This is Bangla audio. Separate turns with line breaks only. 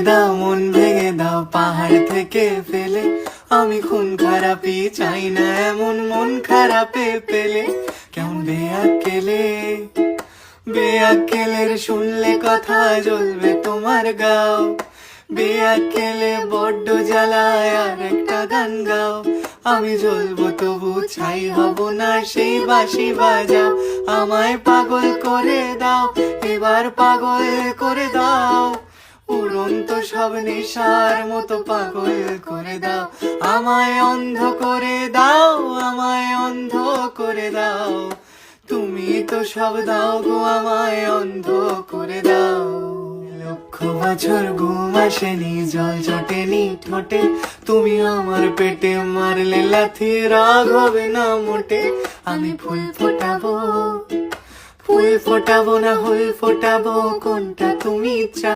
দাও মন ভেঙে দাও পাহাড় থেকে ফেলে, আমি খুন খারাপি চাই না এমন মন খারাপে পেলে। কেমন বেয়াক্কেলে, বেয়াক্কেলের শুনলে কথা জ্বলবে তোমার গাও। বেয়াক্কেলে বড্ড জ্বালায় আর একটা গান গাও, আমি জ্বলবো তবু ছাই হব না সেই বাঁশি বাজাও। আমায় পাগল করে দাও, এবার পাগল করে দাও, উড়ন্ত সব নেশার মতো পাগল করে দাও। আমায় অন্ধ করে দাও, আমায় অন্ধ করে দাও, তুমি তো সব দাও গো আমায় অন্ধ করে দাও। লক্ষ বছর ঘুম আসেনি জল জটেনি ঠোঁটে, তুমি আমার পেটে মারলে লাথি রাগ হবে না মোটে। আমি ফুল ফোটাবো, ফুল ফোটাবো না ফুল ফোটাবো কোনটা তুমি চাও।